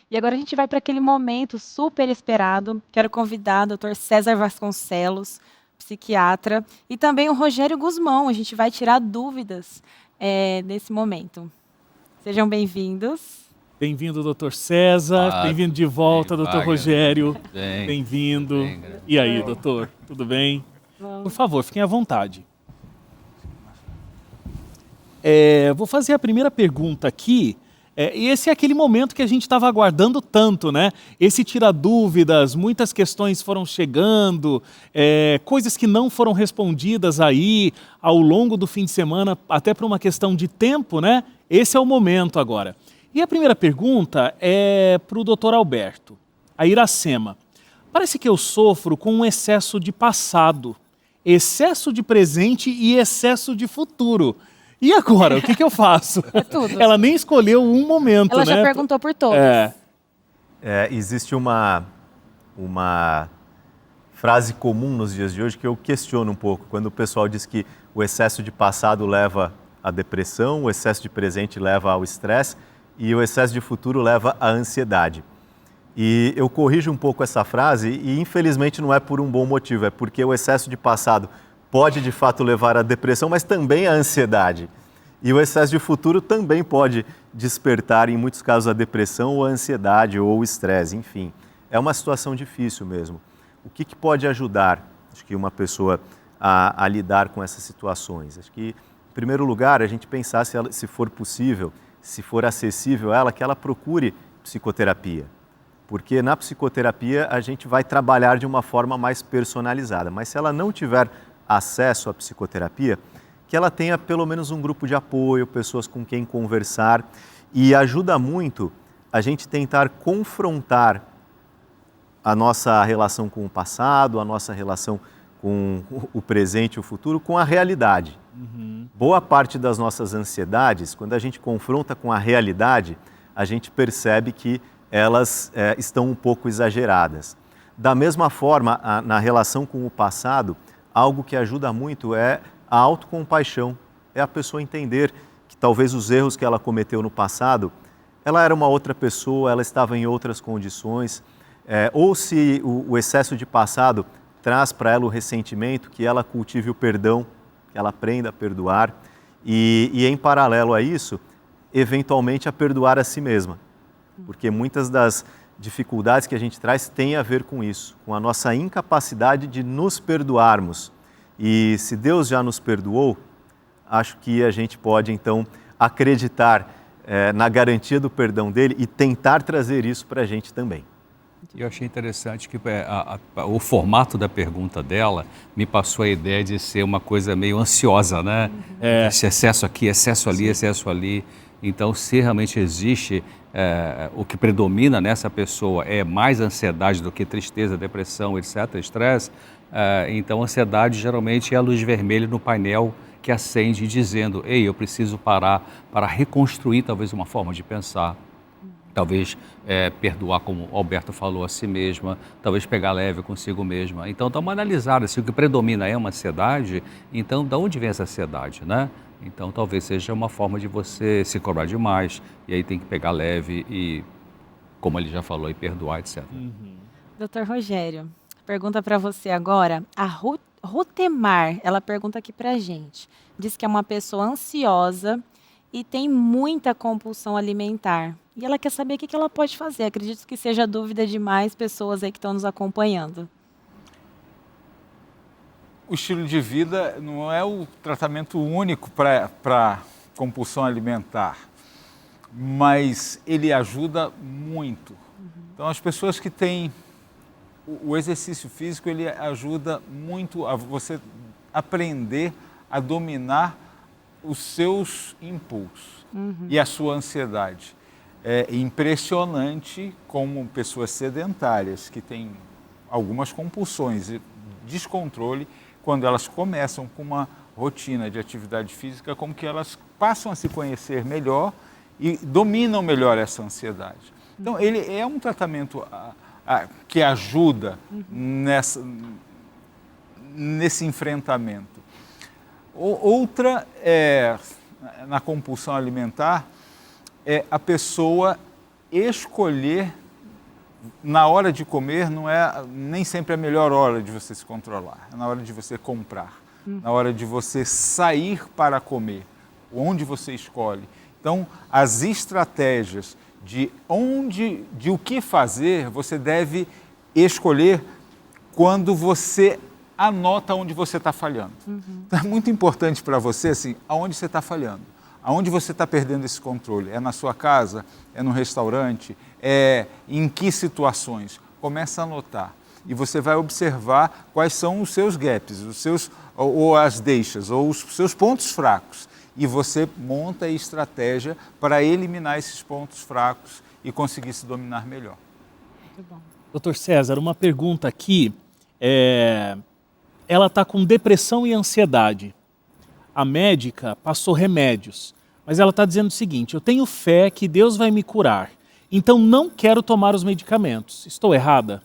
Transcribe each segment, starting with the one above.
E agora a gente vai para aquele momento super esperado. Quero convidar o Dr. César Vasconcelos, psiquiatra, e também o Rogério Guzmão. A gente vai tirar dúvidas nesse momento. Sejam bem-vindos. Bem-vindo, doutor César. Bem-vindo de volta, doutor Rogério. Tudo bem? Bem-vindo. Tudo bem, graças E a aí, Deus. doutor? Tudo bem? Vamos. Por favor, fiquem à vontade. Vou fazer a primeira pergunta aqui. E esse é aquele momento que a gente estava aguardando tanto, né? Esse tira dúvidas, muitas questões foram chegando, coisas que não foram respondidas aí ao longo do fim de semana, até por uma questão de tempo, né? Esse é o momento agora. E a primeira pergunta é para o doutor Alberto, a Iracema. Parece que eu sofro com um excesso de passado, excesso de presente e excesso de futuro. E agora, o que eu faço? É tudo. Ela nem escolheu um momento, Ela né? já perguntou por todos. Existe uma frase comum nos dias de hoje que eu questiono um pouco, quando o pessoal diz que o excesso de passado leva à depressão, o excesso de presente leva ao estresse e o excesso de futuro leva à ansiedade. E eu corrijo um pouco essa frase e infelizmente não é por um bom motivo, é porque o excesso de passado pode de fato levar à depressão, mas também à ansiedade. E o excesso de futuro também pode despertar, em muitos casos, a depressão ou a ansiedade ou o estresse, enfim. É uma situação difícil mesmo. O que pode ajudar, acho que uma pessoa a lidar com essas situações? Acho que, em primeiro lugar, a gente pensar se for possível, se for acessível a ela, que ela procure psicoterapia. Porque na psicoterapia a gente vai trabalhar de uma forma mais personalizada. Mas se ela não tiver acesso à psicoterapia, que ela tenha pelo menos um grupo de apoio, pessoas com quem conversar. E ajuda muito a gente tentar confrontar a nossa relação com o passado, a nossa relação com o presente e o futuro, com a realidade. Boa parte das nossas ansiedades, quando a gente confronta com a realidade, a gente percebe que elas estão um pouco exageradas. Da mesma forma, na relação com o passado, algo que ajuda muito é a autocompaixão. É a pessoa entender que talvez os erros que ela cometeu no passado, ela era uma outra pessoa, ela estava em outras condições, ou se o excesso de passado traz para ela o ressentimento, que ela cultive o perdão, que ela aprenda a perdoar e em paralelo a isso, eventualmente a perdoar a si mesma. Porque muitas das dificuldades que a gente traz têm a ver com isso, com a nossa incapacidade de nos perdoarmos. E se Deus já nos perdoou, acho que a gente pode então acreditar na garantia do perdão dele e tentar trazer isso para a gente também. Eu achei interessante que o formato da pergunta dela me passou a ideia de ser uma coisa meio ansiosa, né? Esse excesso aqui, excesso ali, excesso ali. Então, se realmente existe, o que predomina nessa pessoa é mais ansiedade do que tristeza, depressão, etc., estresse, então a ansiedade geralmente é a luz vermelha no painel que acende dizendo, ei, eu preciso parar para reconstruir talvez uma forma de pensar. Talvez perdoar, como o Alberto falou, a si mesma, talvez pegar leve consigo mesma. Então, dá uma analisada, se o que predomina é uma ansiedade, então, de onde vem essa ansiedade, né? Então, talvez seja uma forma de você se cobrar demais, e aí tem que pegar leve e, como ele já falou, e perdoar, etc. Doutor Rogério, pergunta para você agora. A Rutemar, ela pergunta aqui para a gente. Diz que é uma pessoa ansiosa e tem muita compulsão alimentar. E ela quer saber o que ela pode fazer. Acredito que seja dúvida de mais pessoas aí que estão nos acompanhando. O estilo de vida não é o tratamento único para compulsão alimentar, mas ele ajuda muito. Então, as pessoas que têm o exercício físico, ele ajuda muito a você aprender a dominar os seus impulsos e a sua ansiedade. É impressionante como pessoas sedentárias que têm algumas compulsões e descontrole, quando elas começam com uma rotina de atividade física, como que elas passam a se conhecer melhor e dominam melhor essa ansiedade. Então, ele é um tratamento que ajuda nesse enfrentamento. Outra, na compulsão alimentar, é a pessoa escolher na hora de comer não é nem sempre a melhor hora de você se controlar. É na hora de você comprar, na hora de você sair para comer, onde você escolhe. Então, as estratégias de o que fazer, você deve escolher quando você anota onde você está falhando. Então, é muito importante para você, assim, aonde você está falhando. Aonde você está perdendo esse controle? É na sua casa? É no restaurante? É em que situações? Começa a anotar. E você vai observar quais são os seus gaps, ou as deixas, ou os seus pontos fracos. E você monta a estratégia para eliminar esses pontos fracos e conseguir se dominar melhor. Muito bom. Doutor César, uma pergunta aqui. Ela está com depressão e ansiedade. A médica passou remédios, mas ela está dizendo o seguinte: eu tenho fé que Deus vai me curar, então não quero tomar os medicamentos. Estou errada?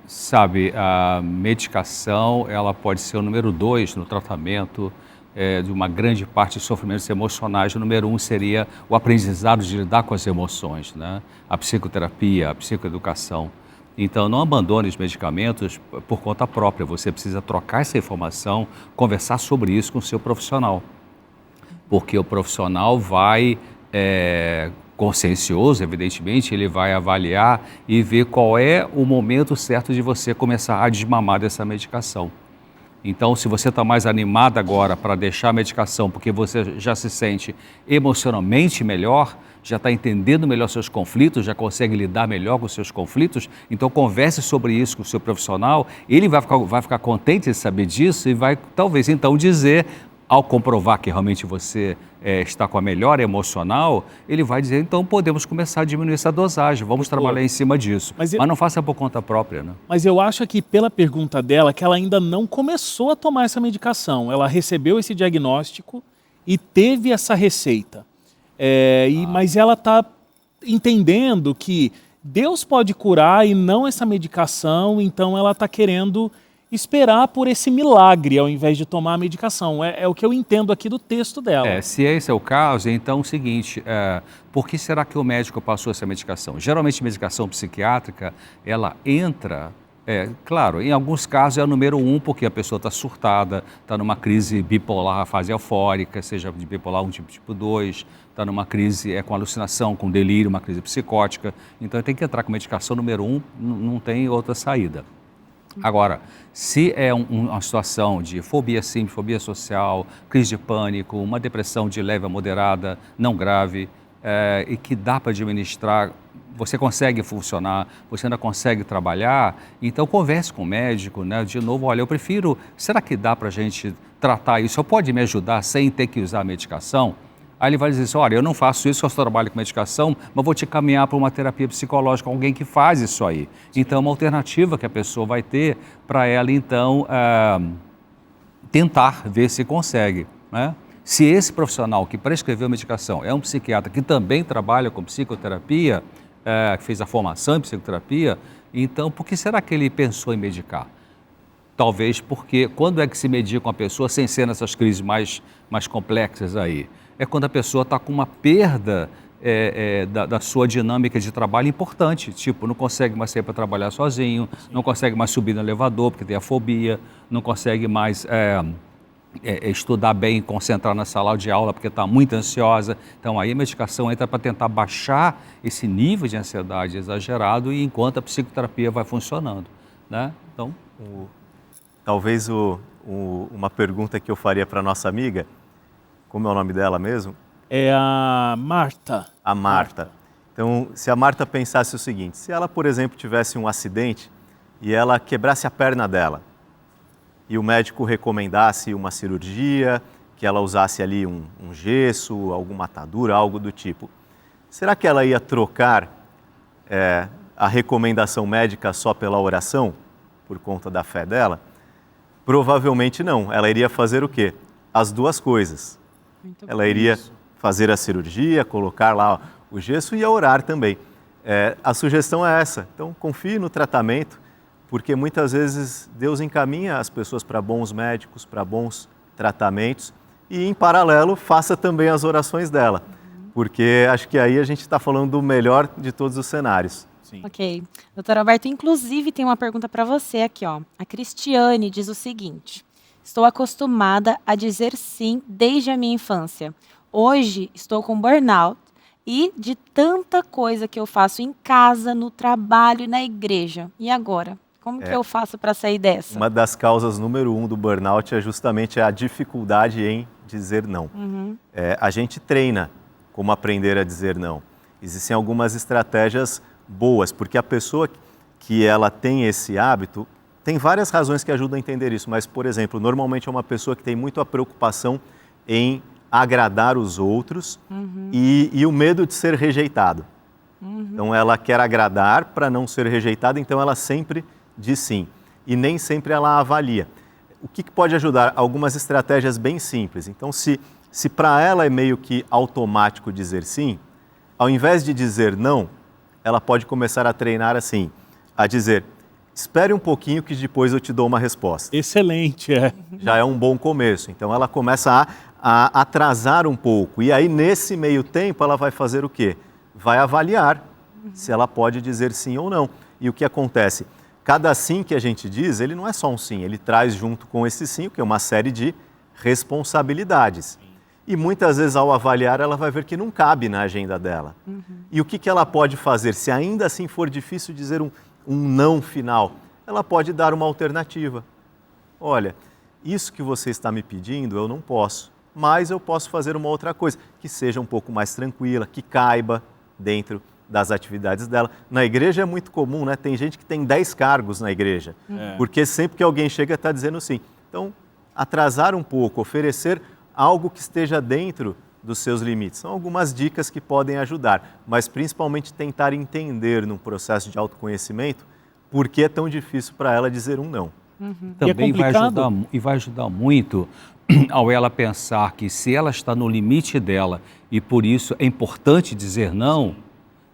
Sabe, a medicação ela pode ser o número 2 no tratamento de uma grande parte de sofrimentos emocionais. O número 1 seria o aprendizado de lidar com as emoções, né? A psicoterapia, a psicoeducação. Então, não abandone os medicamentos por conta própria. Você precisa trocar essa informação, conversar sobre isso com o seu profissional. Porque o profissional vai, consciencioso, evidentemente, ele vai avaliar e ver qual é o momento certo de você começar a desmamar dessa medicação. Então, se você está mais animado agora para deixar a medicação porque você já se sente emocionalmente melhor, já está entendendo melhor seus conflitos, já consegue lidar melhor com seus conflitos, então converse sobre isso com o seu profissional, ele vai ficar contente de saber disso e vai talvez então dizer, ao comprovar que realmente você está com a melhora emocional, ele vai dizer, então podemos começar a diminuir essa dosagem, vamos trabalhar em cima disso. Mas não faça por conta própria, né? Mas eu acho que pela pergunta dela, que ela ainda não começou a tomar essa medicação. Ela recebeu esse diagnóstico e teve essa receita. Mas ela está entendendo que Deus pode curar e não essa medicação, então ela está querendo esperar por esse milagre ao invés de tomar a medicação. É o que eu entendo aqui do texto dela. Se esse é o caso, então é o seguinte, por que será que o médico passou essa medicação? Geralmente medicação psiquiátrica, ela entra, claro, em alguns casos é o número 1, porque a pessoa está surtada, está numa crise bipolar, fase eufórica, seja de bipolar 1 tipo 2, está numa crise com alucinação, com delírio, uma crise psicótica, então tem que entrar com medicação número 1, não tem outra saída. Agora, se é uma situação de fobia simples, fobia social, crise de pânico, uma depressão de leve a moderada, não grave, e que dá para administrar, você consegue funcionar, você ainda consegue trabalhar, então converse com o médico, né? De novo, olha, eu prefiro, será que dá para a gente tratar isso? Pode me ajudar sem ter que usar a medicação? Aí ele vai dizer assim, olha, eu não faço isso, eu só trabalho com medicação, mas vou te caminhar para uma terapia psicológica, alguém que faz isso aí. Então, é uma alternativa que a pessoa vai ter para ela, então, tentar ver se consegue, né? Se esse profissional que prescreveu medicação é um psiquiatra que também trabalha com psicoterapia, que fez a formação em psicoterapia, então, por que será que ele pensou em medicar? Talvez porque, quando é que se medica uma pessoa sem ser nessas crises mais complexas aí? É quando a pessoa está com uma perda da sua dinâmica de trabalho importante, tipo, não consegue mais sair para trabalhar sozinho, não consegue mais subir no elevador porque tem a fobia, não consegue mais estudar bem, concentrar na sala de aula porque está muito ansiosa. Então aí a medicação entra para tentar baixar esse nível de ansiedade exagerado e enquanto a psicoterapia vai funcionando, né? Então, talvez uma pergunta que eu faria para nossa amiga, como é o nome dela mesmo? É a Marta. A Marta. Então, se a Marta pensasse o seguinte, se ela, por exemplo, tivesse um acidente e ela quebrasse a perna dela e o médico recomendasse uma cirurgia, que ela usasse ali um gesso, alguma atadura, algo do tipo, será que ela ia trocar a recomendação médica só pela oração, por conta da fé dela? Provavelmente não. Ela iria fazer o quê? As duas coisas. Ela iria fazer a cirurgia, colocar lá o gesso e orar também. A sugestão é essa. Então, confie no tratamento, porque muitas vezes Deus encaminha as pessoas para bons médicos, para bons tratamentos e, em paralelo, faça também as orações dela. porque acho que aí a gente está falando do melhor de todos os cenários. Sim. Ok. Doutor Alberto, inclusive tem uma pergunta para você aqui, ó. A Cristiane diz o seguinte: estou acostumada a dizer sim desde a minha infância. Hoje estou com burnout e de tanta coisa que eu faço em casa, no trabalho e na igreja. E agora? Como que eu faço para sair dessa? Uma das causas número 1 do burnout é justamente a dificuldade em dizer não. A gente treina como aprender a dizer não. Existem algumas estratégias boas, porque a pessoa que ela tem esse hábito, tem várias razões que ajudam a entender isso, mas, por exemplo, normalmente é uma pessoa que tem muito a preocupação em agradar os outros e o medo de ser rejeitado. Então, ela quer agradar para não ser rejeitada, então ela sempre diz sim. E nem sempre ela avalia. O que pode ajudar? Algumas estratégias bem simples. Então, se para ela é meio que automático dizer sim, ao invés de dizer não, ela pode começar a treinar assim, a dizer: espere um pouquinho que depois eu te dou uma resposta. Excelente, Já é um bom começo. Então ela começa a atrasar um pouco. E aí, nesse meio tempo, ela vai fazer o quê? Vai avaliar se ela pode dizer sim ou não. E o que acontece? Cada sim que a gente diz, ele não é só um sim, ele traz junto com esse sim, que é uma série de responsabilidades. E muitas vezes, ao avaliar, ela vai ver que não cabe na agenda dela. E o que ela pode fazer? Se ainda assim for difícil dizer um não final, ela pode dar uma alternativa. Olha, isso que você está me pedindo, eu não posso, mas eu posso fazer uma outra coisa, que seja um pouco mais tranquila, que caiba dentro das atividades dela. Na igreja é muito comum, né? Tem gente que tem 10 cargos na igreja, porque sempre que alguém chega está dizendo sim. Então, atrasar um pouco, oferecer algo que esteja dentro dos seus limites. São algumas dicas que podem ajudar, mas principalmente tentar entender num processo de autoconhecimento por que é tão difícil para ela dizer um não. Também complicado. vai ajudar muito ao ela pensar que se ela está no limite dela e por isso é importante dizer não,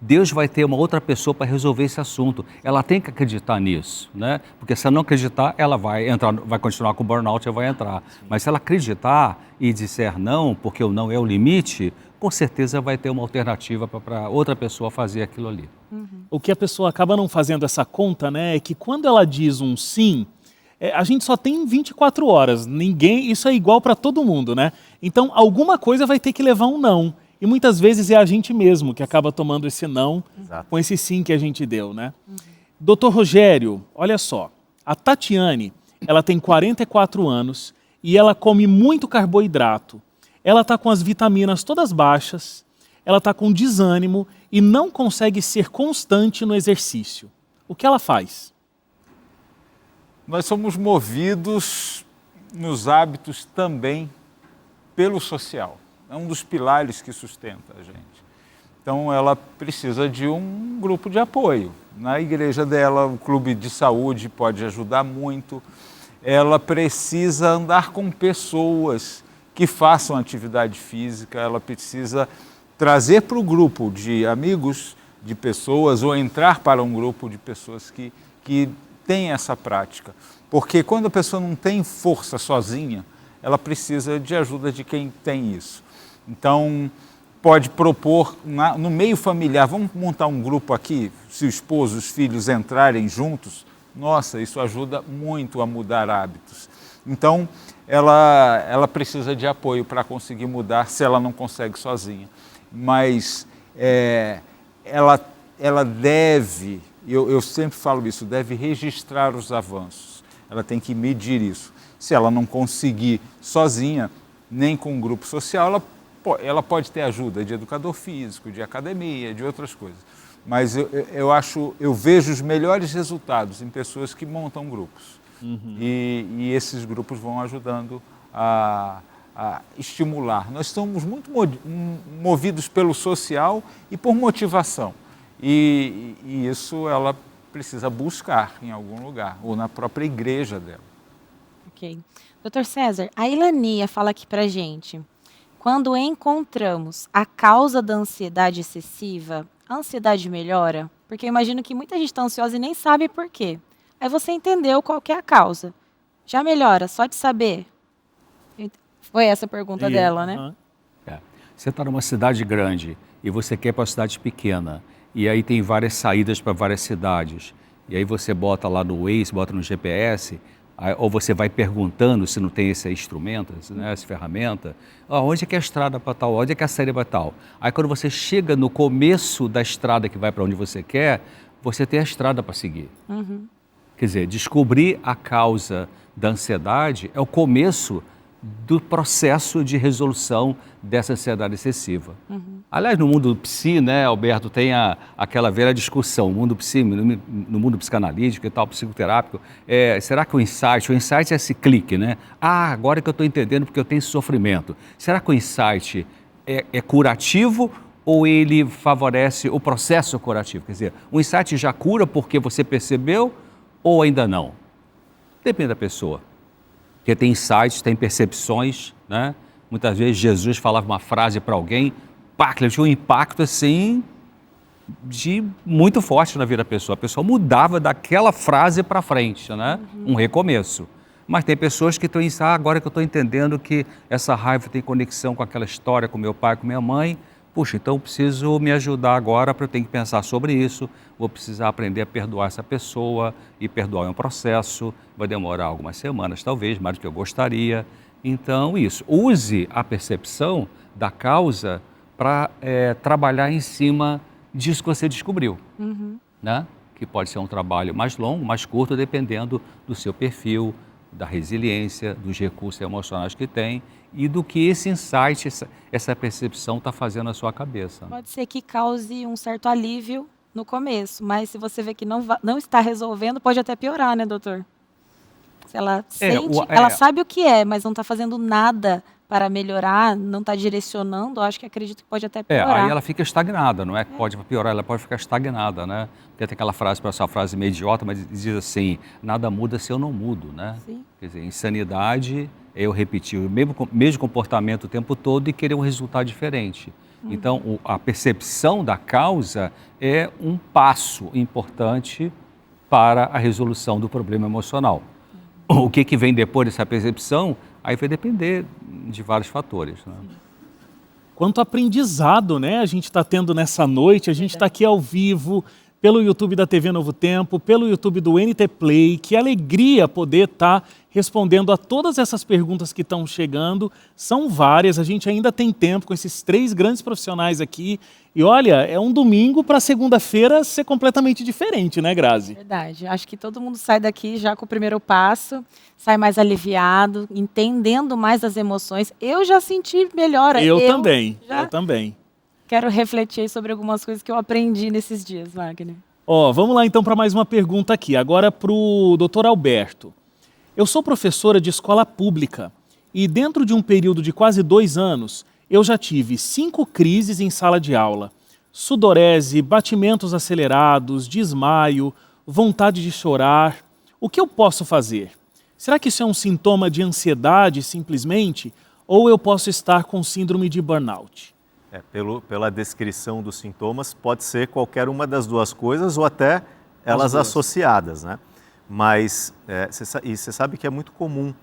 Deus vai ter uma outra pessoa para resolver esse assunto. Ela tem que acreditar nisso, né? Porque se ela não acreditar, ela vai entrar, vai continuar com o burnout e vai entrar. Mas se ela acreditar e disser não, porque o não é o limite, com certeza vai ter uma alternativa para outra pessoa fazer aquilo ali. O que a pessoa acaba não fazendo essa conta, né, é que quando ela diz um sim, a gente só tem 24 horas, isso é igual para todo mundo, né? Então, alguma coisa vai ter que levar um não. E muitas vezes é a gente mesmo que acaba tomando esse não com esse sim que a gente deu, né? Doutor Rogério, olha só, a Tatiane, ela tem 44 anos e ela come muito carboidrato. Ela está com as vitaminas todas baixas, ela está com desânimo e não consegue ser constante no exercício. O que ela faz? Nós somos movidos nos hábitos também pelo social. É um dos pilares que sustenta a gente. Então, ela precisa de um grupo de apoio. Na igreja dela, o clube de saúde pode ajudar muito. Ela precisa andar com pessoas que façam atividade física, ela precisa trazer para o grupo de amigos, de pessoas, ou entrar para um grupo de pessoas que têm essa prática. Porque quando a pessoa não tem força sozinha, ela precisa de ajuda de quem tem isso. Então, pode propor no meio familiar, vamos montar um grupo aqui, se o esposo, os filhos entrarem juntos, nossa, isso ajuda muito a mudar hábitos. Então, ela precisa de apoio para conseguir mudar, se ela não consegue sozinha. Mas ela deve, eu sempre falo isso, deve registrar os avanços. Ela tem que medir isso. Se ela não conseguir sozinha, nem com um grupo social, ela pode ter ajuda de educador físico, de academia, de outras coisas. Mas eu vejo os melhores resultados em pessoas que montam grupos. E esses grupos vão ajudando a estimular. Nós estamos muito movidos pelo social e por motivação. E isso ela precisa buscar em algum lugar, ou na própria igreja dela. Ok. Doutor César, a Ilania fala aqui pra gente: quando encontramos a causa da ansiedade excessiva, a ansiedade melhora? Porque eu imagino que muita gente está ansiosa e nem sabe por quê. Aí você entendeu qual que é a causa. Já melhora, só de saber? Foi essa a pergunta dela, né? Você está numa cidade grande e você quer ir para uma cidade pequena, e aí tem várias saídas para várias cidades, e aí você bota lá no Waze, bota no GPS, ou você vai perguntando se não tem esse instrumento, né, essa ferramenta, onde é que é a estrada para tal, onde é que é a saída para tal. Aí quando você chega no começo da estrada que vai para onde você quer, você tem a estrada para seguir. Quer dizer, descobrir a causa da ansiedade é o começo do processo de resolução dessa ansiedade excessiva. Aliás, no mundo psi, né, Alberto, tem aquela velha discussão, no mundo psicanalítico e tal, psicoterápico, será que o insight é esse clique, né? Agora que eu estou entendendo porque eu tenho esse sofrimento. Será que o insight é curativo ou ele favorece o processo curativo? Quer dizer, o insight já cura porque você percebeu ou ainda não? Depende da pessoa. Porque tem insights, tem percepções, né? Muitas vezes Jesus falava uma frase para alguém, ele tinha um impacto assim de muito forte na vida da pessoa. A pessoa mudava daquela frase para frente, né? Um recomeço. Mas tem pessoas que estão em agora que eu estou entendendo que essa raiva tem conexão com aquela história, com meu pai, com minha mãe. Puxa, então eu preciso me ajudar agora, para eu ter que pensar sobre isso, vou precisar aprender a perdoar essa pessoa, e perdoar é um processo, vai demorar algumas semanas, talvez, mais do que eu gostaria. Então, isso. Use a percepção da causa para trabalhar em cima disso que você descobriu, né? Que pode ser um trabalho mais longo, mais curto, dependendo do seu perfil, da resiliência, dos recursos emocionais que tem e do que esse insight, essa percepção está fazendo na sua cabeça. Pode ser que cause um certo alívio no começo, mas se você vê que não está resolvendo, pode até piorar, né, doutor? Se ela sente, ela sabe o que é, mas não está fazendo nada para melhorar, não está direcionando, acredito que pode até piorar. Aí ela fica estagnada, não é que pode piorar, ela pode ficar estagnada, né? Porque tem aquela frase, essa frase meio idiota, mas diz assim, nada muda se eu não mudo, né? Sim. Quer dizer, insanidade é eu repetir o mesmo comportamento o tempo todo e querer um resultado diferente. Então, a percepção da causa é um passo importante para a resolução do problema emocional. O que vem depois dessa percepção, aí vai depender de vários fatores, né? Quanto aprendizado, né, a gente está tendo nessa noite, a gente está aqui ao vivo, pelo YouTube da TV Novo Tempo, pelo YouTube do NT Play, que alegria poder estar respondendo a todas essas perguntas que estão chegando, são várias, a gente ainda tem tempo com esses 3 grandes profissionais aqui, e olha, é um domingo para segunda-feira ser completamente diferente, né, Grazi? Verdade, acho que todo mundo sai daqui já com o primeiro passo, sai mais aliviado, entendendo mais as emoções, eu já senti melhor. Eu também. Quero refletir sobre algumas coisas que eu aprendi nesses dias, Wagner. Vamos lá então para mais uma pergunta aqui, agora para o Dr. Alberto. Eu sou professora de escola pública e dentro de um período de quase 2 anos, eu já tive 5 crises em sala de aula. Sudorese, batimentos acelerados, desmaio, vontade de chorar. O que eu posso fazer? Será que isso é um sintoma de ansiedade simplesmente? Ou eu posso estar com síndrome de burnout? Pela descrição dos sintomas, pode ser qualquer uma das duas coisas ou até elas associadas, né? Mas você sabe que é muito comum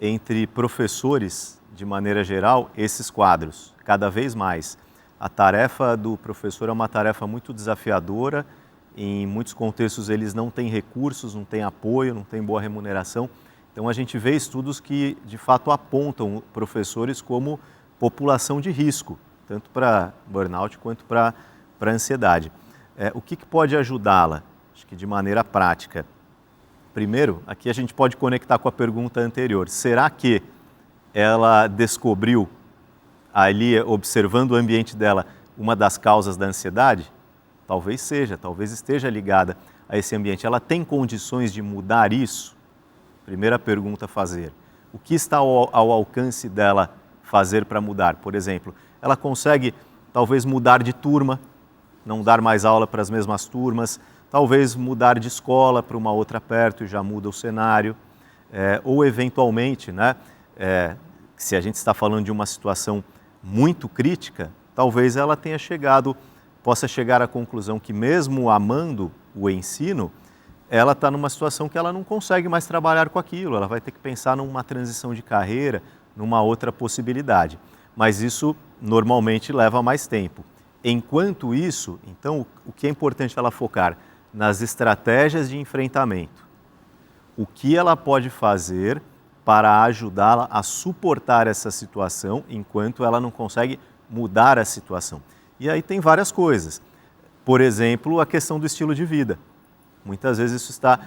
entre professores, de maneira geral, esses quadros, cada vez mais. A tarefa do professor é uma tarefa muito desafiadora, em muitos contextos eles não têm recursos, não têm apoio, não têm boa remuneração. Então a gente vê estudos que de fato apontam professores como população de risco, tanto para burnout quanto para ansiedade. O que pode ajudá-la? Acho que de maneira prática. Primeiro, aqui a gente pode conectar com a pergunta anterior. Será que ela descobriu, ali observando o ambiente dela, uma das causas da ansiedade? Talvez seja, talvez esteja ligada a esse ambiente. Ela tem condições de mudar isso? Primeira pergunta a fazer. O que está ao alcance dela fazer para mudar? Por exemplo, ela consegue talvez mudar de turma, não dar mais aula para as mesmas turmas, talvez mudar de escola para uma outra perto e já muda o cenário, ou eventualmente, né, se a gente está falando de uma situação muito crítica, talvez ela possa chegar à conclusão que mesmo amando o ensino, ela está numa situação que ela não consegue mais trabalhar com aquilo, ela vai ter que pensar numa transição de carreira, numa outra possibilidade. mas isso normalmente leva mais tempo. Enquanto isso, então, o que é importante ela focar? Nas estratégias de enfrentamento. O que ela pode fazer para ajudá-la a suportar essa situação enquanto ela não consegue mudar a situação. E aí tem várias coisas. Por exemplo, a questão do estilo de vida. Muitas vezes isso está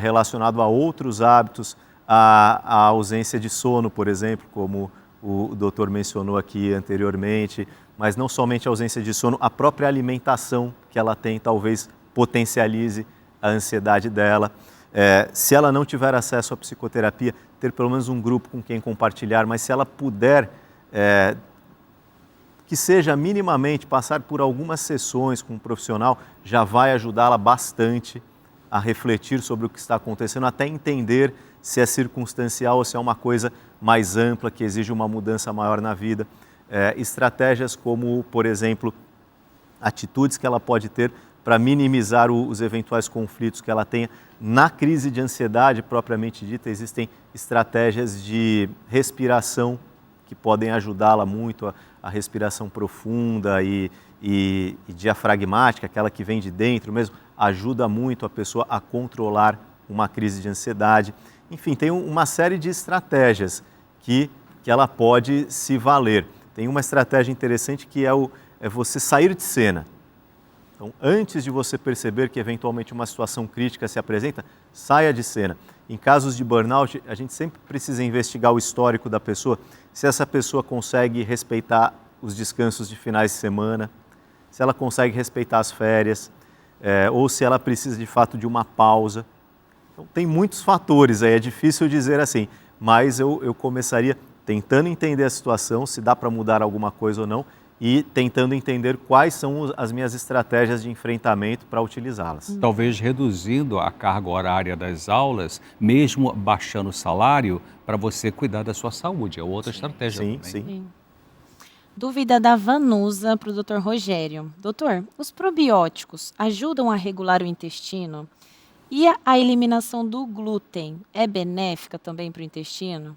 relacionado a outros hábitos, a ausência de sono, por exemplo, como o doutor mencionou aqui anteriormente, mas não somente a ausência de sono, a própria alimentação que ela tem talvez potencialize a ansiedade dela. Se ela não tiver acesso à psicoterapia, ter pelo menos um grupo com quem compartilhar, mas se ela puder, que seja minimamente passar por algumas sessões com um profissional, já vai ajudá-la bastante a refletir sobre o que está acontecendo, até entender se é circunstancial ou se é uma coisa mais ampla, que exige uma mudança maior na vida. Estratégias como, por exemplo, atitudes que ela pode ter para minimizar os eventuais conflitos que ela tenha. Na crise de ansiedade propriamente dita, existem estratégias de respiração que podem ajudá-la muito, a respiração profunda e diafragmática, aquela que vem de dentro mesmo, ajuda muito a pessoa a controlar uma crise de ansiedade. Enfim, tem uma série de estratégias que ela pode se valer. Tem uma estratégia interessante que é você sair de cena. Então, antes de você perceber que eventualmente uma situação crítica se apresenta, saia de cena. Em casos de burnout, a gente sempre precisa investigar o histórico da pessoa, se essa pessoa consegue respeitar os descansos de finais de semana, se ela consegue respeitar as férias, ou se ela precisa de fato de uma pausa. Então, tem muitos fatores aí, é difícil dizer assim, mas eu começaria tentando entender a situação, se dá para mudar alguma coisa ou não, e tentando entender quais são as minhas estratégias de enfrentamento para utilizá-las. Talvez reduzindo a carga horária das aulas, mesmo baixando o salário, para você cuidar da sua saúde. É outra estratégia também. Sim. Dúvida da Vanusa para o Dr. Rogério. Doutor, os probióticos ajudam a regular o intestino? E a eliminação do glúten é benéfica também para o intestino?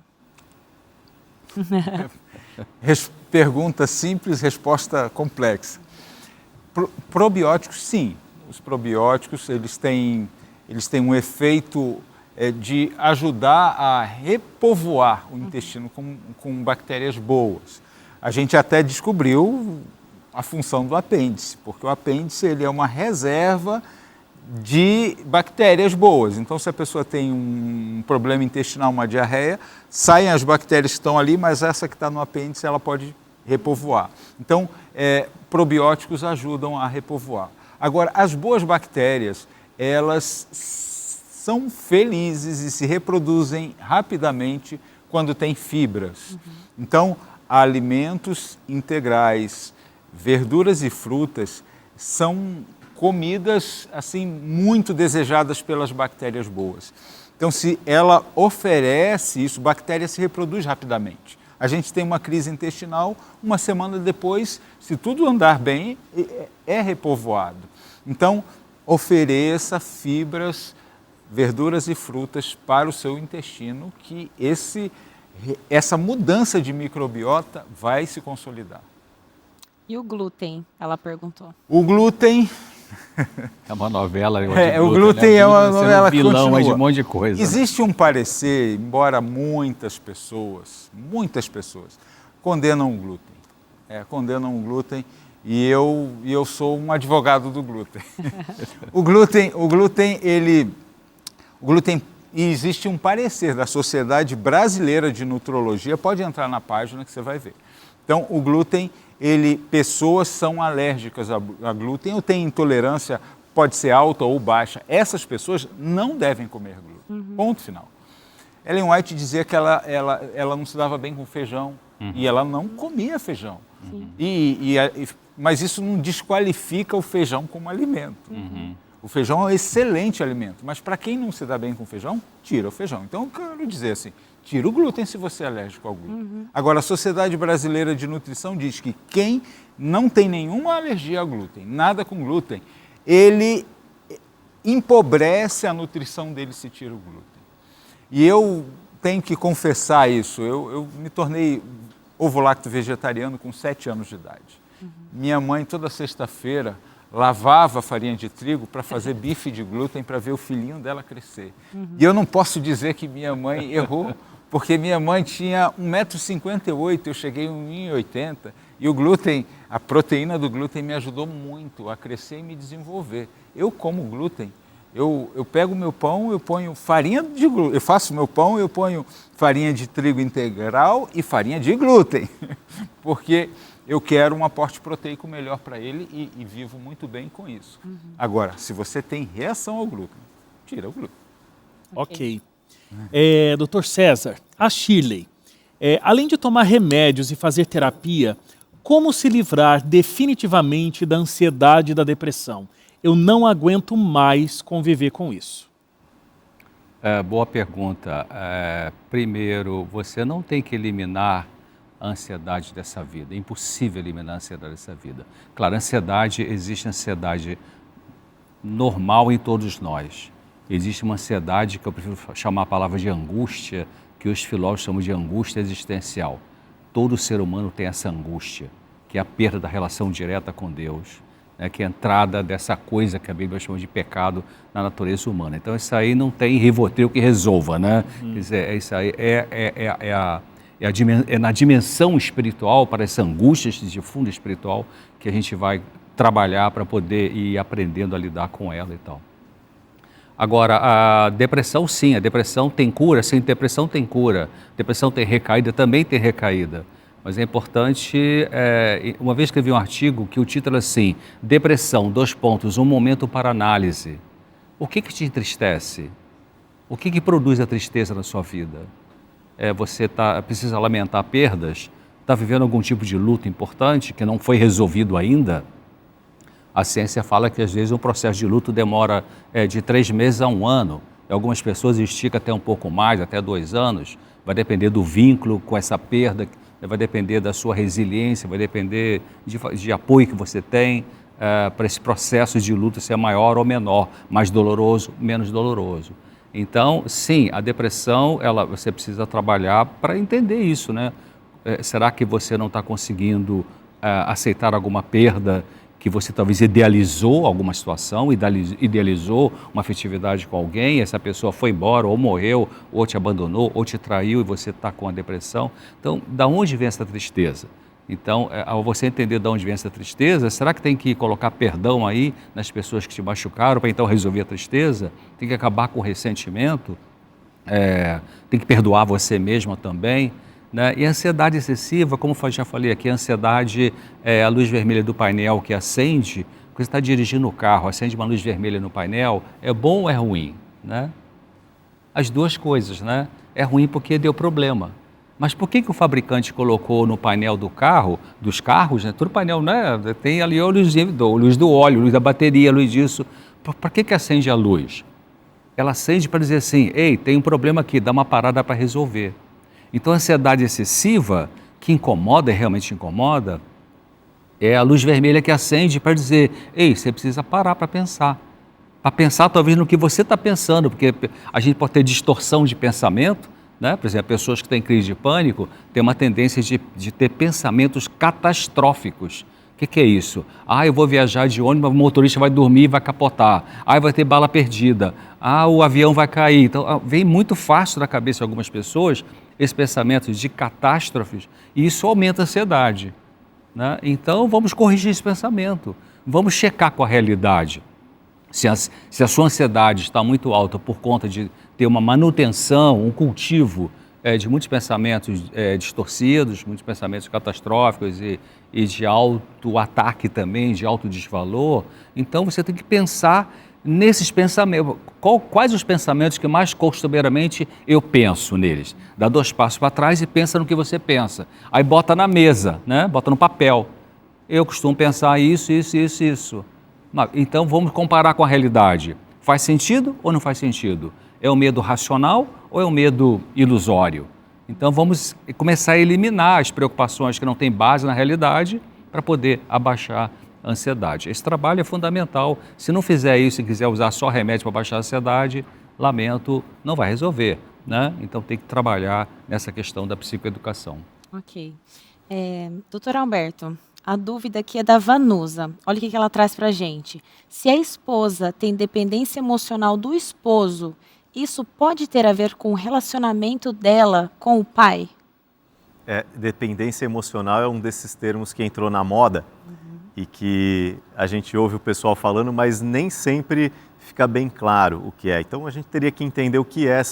Pergunta simples, resposta complexa. Probióticos, sim. Os probióticos, eles têm um efeito de ajudar a repovoar o intestino com bactérias boas. A gente até descobriu a função do apêndice, porque o apêndice ele é uma reserva de bactérias boas. Então, se a pessoa tem um problema intestinal, uma diarreia, saem as bactérias que estão ali, mas essa que está no apêndice, ela pode repovoar. Então, probióticos ajudam a repovoar. Agora, as boas bactérias, elas são felizes e se reproduzem rapidamente quando tem fibras. Então, alimentos integrais, verduras e frutas são comidas assim muito desejadas pelas bactérias boas. Então, se ela oferece isso, a bactéria se reproduz rapidamente. A gente tem uma crise intestinal, uma semana depois, se tudo andar bem, é repovoado. Então, ofereça fibras, verduras e frutas para o seu intestino, que essa mudança de microbiota vai se consolidar. E o glúten? Ela perguntou. O glúten... É uma novela. O glúten é uma novela que vilão, continua. de um monte de coisa. Existe um parecer, embora muitas pessoas condenam o glúten. Condenam o glúten e eu sou um advogado do glúten. O glúten, e existe um parecer da Sociedade Brasileira de Nutrologia, pode entrar na página que você vai ver. Então, o glúten, pessoas são alérgicas a glúten ou têm intolerância, pode ser alta ou baixa. Essas pessoas não devem comer glúten. Ponto final. Ellen White dizia que ela não se dava bem com feijão e ela não comia feijão. Mas isso não desqualifica o feijão como alimento. O feijão é um excelente alimento, mas para quem não se dá bem com feijão, tira o feijão. Então, eu quero dizer assim, tira o glúten se você é alérgico ao glúten. Agora, a Sociedade Brasileira de Nutrição diz que quem não tem nenhuma alergia ao glúten, nada com glúten, ele empobrece a nutrição dele se tira o glúten. E eu tenho que confessar isso, eu me tornei ovo-lacto vegetariano com 7 anos de idade. Minha mãe, toda sexta-feira, lavava a farinha de trigo para fazer bife de glúten para ver o filhinho dela crescer. E eu não posso dizer que minha mãe errou, porque minha mãe tinha 1,58 m, eu cheguei a 1,80 m, e o glúten, a proteína do glúten me ajudou muito a crescer e me desenvolver. Eu como glúten, eu pego meu pão, eu ponho farinha de glúten, eu faço meu pão, eu ponho farinha de trigo integral e farinha de glúten, porque eu quero um aporte proteico melhor para ele e vivo muito bem com isso. Agora, se você tem reação ao glúten, tira o glúten. Ok. Dr. César, a Shirley, além de tomar remédios e fazer terapia, como se livrar definitivamente da ansiedade e da depressão? Eu não aguento mais conviver com isso. Boa pergunta. Primeiro, você não tem que eliminar a ansiedade dessa vida. É impossível eliminar a ansiedade dessa vida. Claro, existe ansiedade normal em todos nós. Existe uma ansiedade que eu prefiro chamar a palavra de angústia, que os filósofos chamam de angústia existencial. Todo ser humano tem essa angústia, que é a perda da relação direta com Deus, né, que é a entrada dessa coisa que a Bíblia chama de pecado na natureza humana. Então isso aí não tem Rivotril que resolva, né? Quer dizer, isso aí é na dimensão espiritual, para essa angústia de fundo espiritual, que a gente vai trabalhar para poder ir aprendendo a lidar com ela e tal. Agora, a depressão, sim, a depressão tem cura, sim, depressão tem cura. Depressão tem recaída, também tem recaída. Mas é importante, uma vez escrevi um artigo que o título é assim, Depressão, : um momento para análise. O que te entristece? O que produz a tristeza na sua vida? Você precisa lamentar perdas? Está vivendo algum tipo de luta importante que não foi resolvido ainda? A ciência fala que às vezes um processo de luto demora de 3 meses a 1 ano. Algumas pessoas estica até um pouco mais, até 2 anos. Vai depender do vínculo com essa perda, vai depender da sua resiliência, vai depender de apoio que você tem para esse processo de luto ser maior ou menor, mais doloroso, menos doloroso. Então, sim, a depressão, você precisa trabalhar para entender isso, né? Será que você não está conseguindo aceitar alguma perda que você talvez idealizou alguma situação, idealizou uma afetividade com alguém, essa pessoa foi embora, ou morreu, ou te abandonou, ou te traiu e você está com a depressão. Então, da onde vem essa tristeza? Então, ao você entender de onde vem essa tristeza, será que tem que colocar perdão aí nas pessoas que te machucaram para então resolver a tristeza? Tem que acabar com o ressentimento? Tem que perdoar você mesma também? Né? E a ansiedade excessiva, como eu já falei aqui, a ansiedade é a luz vermelha do painel que acende, quando você está dirigindo o carro, acende uma luz vermelha no painel, é bom ou é ruim? Né? As duas coisas, né? É ruim porque deu problema. Mas por que o fabricante colocou no painel dos carros, né? Todo painel, né? Tem ali a luz do óleo, luz da bateria, luz disso. Para que acende a luz? Ela acende para dizer assim, ei, tem um problema aqui, dá uma parada para resolver. Então, a ansiedade excessiva, que incomoda, realmente incomoda, é a luz vermelha que acende para dizer, ei, você precisa parar para pensar. Para pensar talvez no que você está pensando, porque a gente pode ter distorção de pensamento, né? Por exemplo, pessoas que têm crise de pânico têm uma tendência de ter pensamentos catastróficos. O que é isso? Eu vou viajar de ônibus, o motorista vai dormir e vai capotar. Vai ter bala perdida. O avião vai cair. Então, vem muito fácil na cabeça de algumas pessoas esse pensamento de catástrofes e isso aumenta a ansiedade. Né? Então, vamos corrigir esse pensamento. Vamos checar com a realidade. Se a sua ansiedade está muito alta por conta de ter uma manutenção, um cultivo de muitos pensamentos distorcidos, muitos pensamentos catastróficos e de auto-ataque também, de auto-desvalor, então você tem que pensar nesses pensamentos. Quais os pensamentos que mais costumeiramente eu penso neles? Dá 2 passos para trás e pensa no que você pensa. Aí bota na mesa, né? Bota no papel. Eu costumo pensar isso. Então vamos comparar com a realidade. Faz sentido ou não faz sentido? É um medo racional ou é um medo ilusório? Então vamos começar a eliminar as preocupações que não têm base na realidade para poder abaixar a ansiedade. Esse trabalho é fundamental. Se não fizer isso e quiser usar só remédio para baixar a ansiedade, lamento, não vai resolver. Né? Então tem que trabalhar nessa questão da psicoeducação. Ok. Doutor Alberto, a dúvida aqui é da Vanusa. Olha o que ela traz para a gente. Se a esposa tem dependência emocional do esposo, isso pode ter a ver com o relacionamento dela com o pai? Dependência emocional é um desses termos que entrou na moda e que a gente ouve o pessoal falando, mas nem sempre fica bem claro o que é. Então a gente teria que entender o que é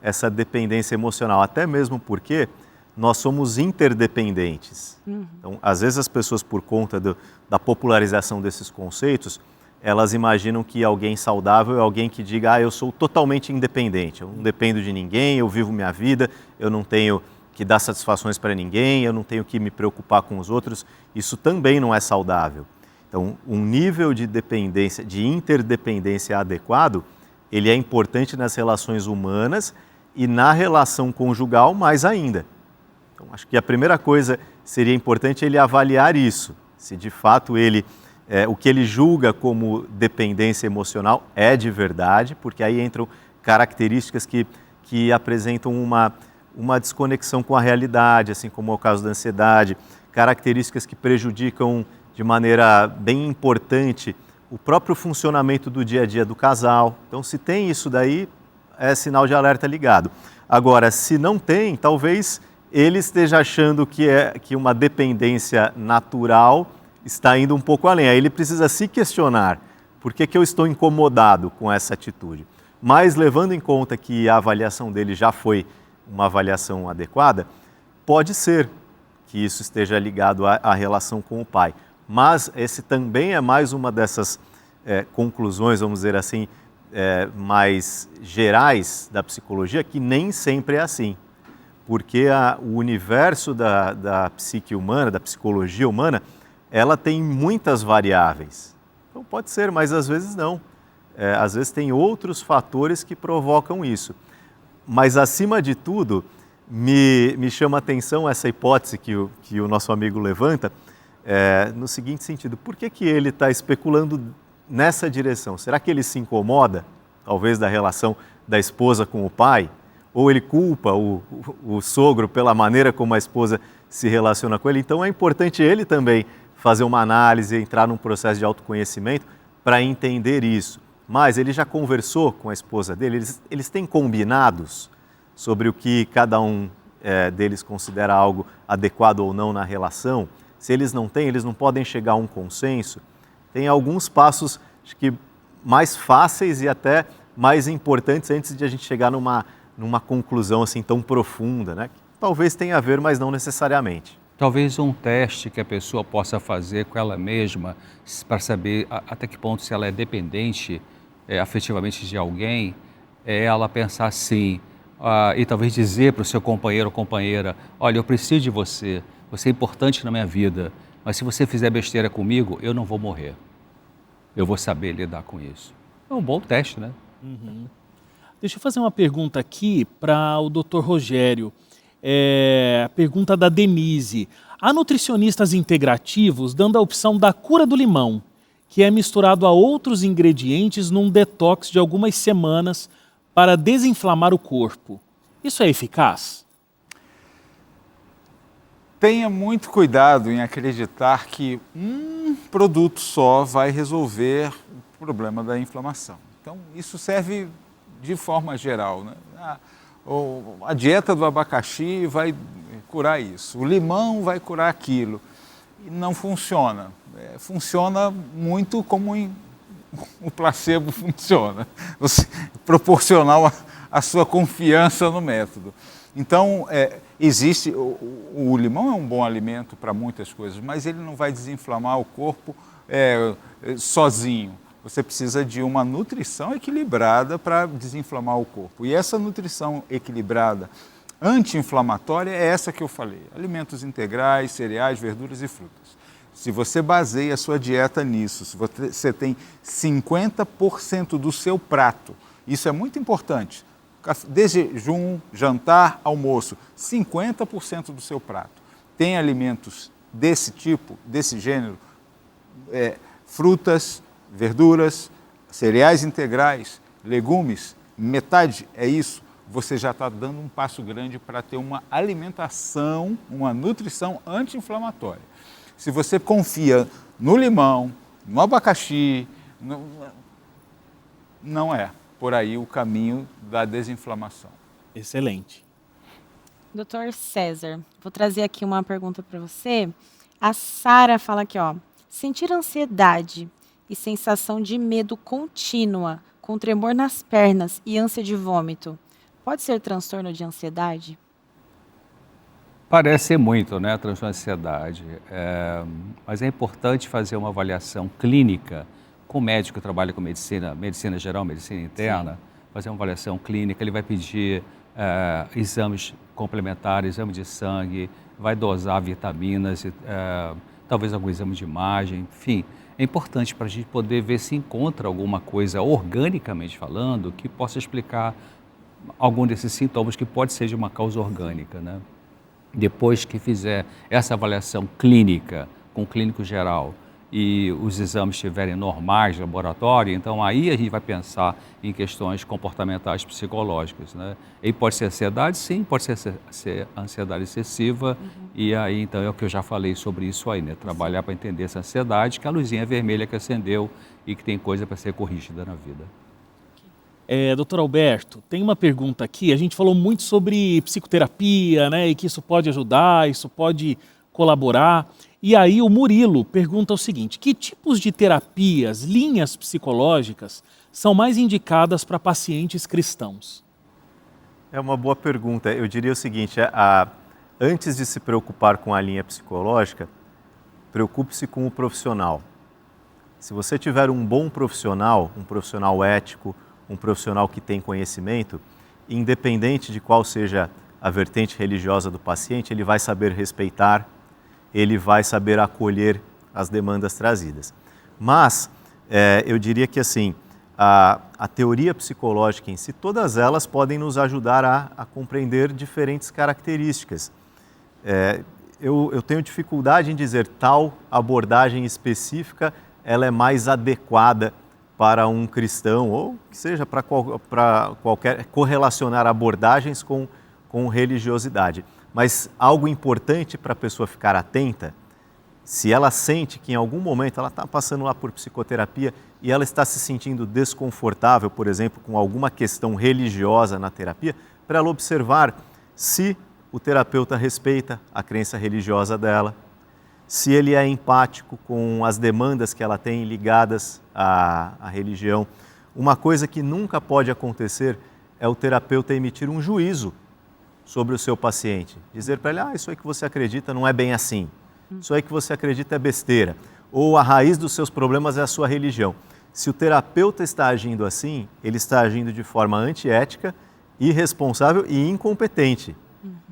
essa dependência emocional, até mesmo porque nós somos interdependentes. Então, às vezes as pessoas, por conta da popularização desses conceitos, elas imaginam que alguém saudável é alguém que diga, eu sou totalmente independente, eu não dependo de ninguém, eu vivo minha vida, eu não tenho que dar satisfações para ninguém, eu não tenho que me preocupar com os outros. Isso também não é saudável. Então, um nível de dependência, de interdependência adequado, ele é importante nas relações humanas e na relação conjugal mais ainda. Então, acho que a primeira coisa seria importante ele avaliar isso, se de fato o que ele julga como dependência emocional é de verdade, porque aí entram características que apresentam uma desconexão com a realidade, assim como é o caso da ansiedade, características que prejudicam de maneira bem importante o próprio funcionamento do dia a dia do casal. Então, se tem isso daí, é sinal de alerta ligado. Agora, se não tem, talvez ele esteja achando que uma dependência natural está indo um pouco além. Aí ele precisa se questionar, por que eu estou incomodado com essa atitude? Mas, levando em conta que a avaliação dele já foi uma avaliação adequada, pode ser que isso esteja ligado à relação com o pai. Mas esse também é mais uma dessas conclusões, vamos dizer assim, mais gerais da psicologia, que nem sempre é assim. Porque o universo da psique humana, da psicologia humana, ela tem muitas variáveis. Então pode ser, mas às vezes não. Às vezes tem outros fatores que provocam isso. Mas, acima de tudo, me chama a atenção essa hipótese que o nosso amigo levanta, no seguinte sentido: por que ele está especulando nessa direção? Será que ele se incomoda, talvez, da relação da esposa com o pai? Ou ele culpa o sogro pela maneira como a esposa se relaciona com ele? Então é importante ele também fazer uma análise, entrar num processo de autoconhecimento para entender isso. Mas ele já conversou com a esposa dele, eles têm combinados sobre o que cada um deles considera algo adequado ou não na relação. Se eles não têm, eles não podem chegar a um consenso. Tem alguns passos, acho que mais fáceis e até mais importantes antes de a gente chegar numa conclusão assim tão profunda, né? Que talvez tenha a ver, mas não necessariamente. Talvez um teste que a pessoa possa fazer com ela mesma para saber até que ponto se ela é dependente afetivamente de alguém, é ela pensar assim, e talvez dizer para o seu companheiro ou companheira, olha, eu preciso de você é importante na minha vida, mas se você fizer besteira comigo, eu não vou morrer. Eu vou saber lidar com isso. É um bom teste, né? Uhum. Deixa eu fazer uma pergunta aqui para o Dr. Rogério. A pergunta da Denise. Há nutricionistas integrativos dando a opção da cura do limão, que é misturado a outros ingredientes num detox de algumas semanas para desinflamar o corpo. Isso é eficaz? Tenha muito cuidado em acreditar que um produto só vai resolver o problema da inflamação. Então, isso serve de forma geral, né? A dieta do abacaxi vai curar isso, o limão vai curar aquilo. E não funciona. Funciona muito como o placebo funciona, proporcional à sua confiança no método. Então, existe, o limão é um bom alimento para muitas coisas, mas ele não vai desinflamar o corpo sozinho. Você precisa de uma nutrição equilibrada para desinflamar o corpo. E essa nutrição equilibrada, anti-inflamatória, é essa que eu falei. Alimentos integrais, cereais, verduras e frutas. Se você baseia a sua dieta nisso, se você tem 50% do seu prato, isso é muito importante, desde jejum, jantar, almoço, 50% do seu prato tem alimentos desse tipo, desse gênero, frutas, verduras, cereais integrais, legumes, metade é isso, você já está dando um passo grande para ter uma alimentação, uma nutrição anti-inflamatória. Se você confia no limão, no abacaxi, não é por aí o caminho da desinflamação. Excelente. Doutor César, vou trazer aqui uma pergunta para você. A Sara fala aqui, ó, sentir ansiedade e sensação de medo contínua, com tremor nas pernas e ânsia de vômito, pode ser transtorno de ansiedade? Parece ser muito, né, a transtorno de ansiedade, mas é importante fazer uma avaliação clínica com o médico que trabalha com medicina geral, medicina interna, fazer uma avaliação clínica, ele vai pedir exames complementares, exame de sangue, vai dosar vitaminas, talvez algum exame de imagem, enfim. É importante para a gente poder ver se encontra alguma coisa, organicamente falando, que possa explicar algum desses sintomas que pode ser de uma causa orgânica, né? Depois que fizer essa avaliação clínica com o clínico geral e os exames estiverem normais de laboratório, então aí a gente vai pensar em questões comportamentais psicológicas, né? E pode ser ansiedade, sim, pode ser ansiedade excessiva, e aí então é o que eu já falei sobre isso aí, né? Trabalhar para entender essa ansiedade, que é a luzinha vermelha que acendeu e que tem coisa para ser corrigida na vida. Doutor Alberto, tem uma pergunta aqui, a gente falou muito sobre psicoterapia, né, e que isso pode ajudar, isso pode colaborar. E aí o Murilo pergunta o seguinte: que tipos de terapias, linhas psicológicas são mais indicadas para pacientes cristãos? É uma boa pergunta. Eu diria o seguinte, antes de se preocupar com a linha psicológica, preocupe-se com o profissional. Se você tiver um bom profissional, um profissional ético, um profissional que tem conhecimento, independente de qual seja a vertente religiosa do paciente, ele vai saber respeitar, ele vai saber acolher as demandas trazidas. Mas eu diria que assim, a teoria psicológica em si, todas elas podem nos ajudar a compreender diferentes características. Eu tenho dificuldade em dizer tal abordagem específica, ela é mais adequada para um cristão, ou que seja para qualquer, correlacionar abordagens com religiosidade. Mas algo importante para a pessoa ficar atenta, se ela sente que em algum momento ela está passando lá por psicoterapia e ela está se sentindo desconfortável, por exemplo, com alguma questão religiosa na terapia, para ela observar se o terapeuta respeita a crença religiosa dela, se ele é empático com as demandas que ela tem ligadas à religião. Uma coisa que nunca pode acontecer é o terapeuta emitir um juízo sobre o seu paciente. Dizer para ele, isso aí que você acredita não é bem assim. Isso aí que você acredita é besteira. Ou a raiz dos seus problemas é a sua religião. Se o terapeuta está agindo assim, ele está agindo de forma antiética, irresponsável e incompetente.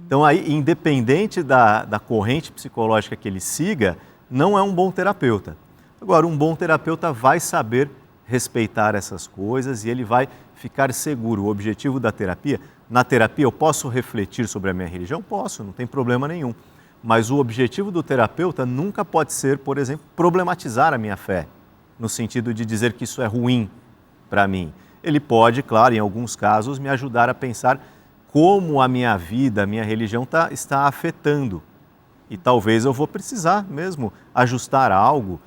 Então, aí, independente da corrente psicológica que ele siga, não é um bom terapeuta. Agora, um bom terapeuta vai saber respeitar essas coisas e ele vai ficar seguro. O objetivo da terapia, na terapia eu posso refletir sobre a minha religião? Posso, não tem problema nenhum. Mas o objetivo do terapeuta nunca pode ser, por exemplo, problematizar a minha fé, no sentido de dizer que isso é ruim para mim. Ele pode, claro, em alguns casos, me ajudar a pensar como a minha vida, a minha religião está afetando. E talvez eu vou precisar mesmo ajustar algo,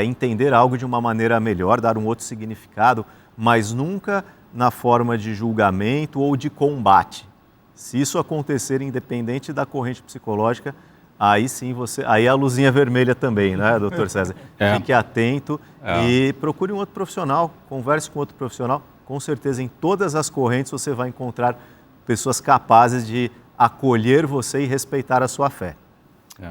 entender algo de uma maneira melhor, dar um outro significado, mas nunca na forma de julgamento ou de combate. Se isso acontecer independente da corrente psicológica, aí sim aí é a luzinha vermelha também, né, doutor César? Fique atento e procure um outro profissional, converse com outro profissional. Com certeza em todas as correntes você vai encontrar pessoas capazes de acolher você e respeitar a sua fé.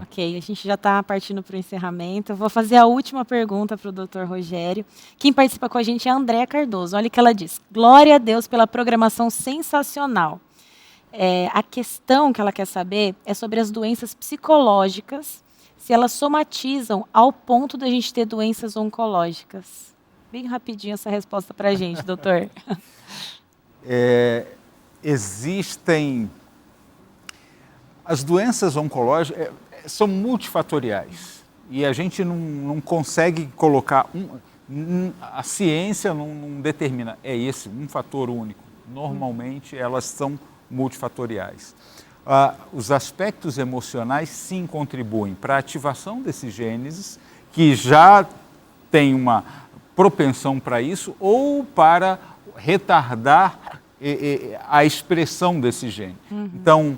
Ok, a gente já está partindo para o encerramento. Eu vou fazer a última pergunta para o Dr. Rogério. Quem participa com a gente é a Andréa Cardoso. Olha o que ela diz. Glória a Deus pela programação sensacional. A questão que ela quer saber é sobre as doenças psicológicas, se elas somatizam ao ponto da gente ter doenças oncológicas. Bem rapidinho essa resposta para a gente, doutor. Existem... As doenças oncológicas são multifatoriais e a gente não consegue colocar... A ciência não determina, é esse, um fator único. Normalmente elas são multifatoriais. Os aspectos emocionais sim contribuem para a ativação desses genes que já tem uma propensão para isso ou para retardar a expressão desse gene. Então,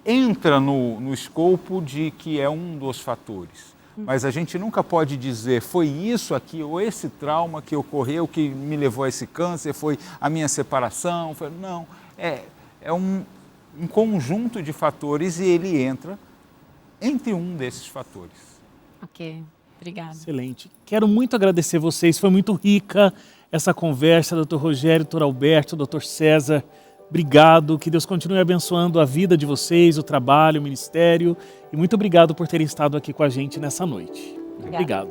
entra no escopo de que é um dos fatores. Mas a gente nunca pode dizer foi isso aqui ou esse trauma que ocorreu que me levou a esse câncer, foi a minha separação. Não, é um conjunto de fatores e ele entra entre um desses fatores. Ok, obrigada. Excelente. Quero muito agradecer vocês, foi muito rica essa conversa, Dr. Rogério, Dr. Alberto, Dr. César. Obrigado, que Deus continue abençoando a vida de vocês, o trabalho, o ministério. E muito obrigado por terem estado aqui com a gente nessa noite. Obrigado.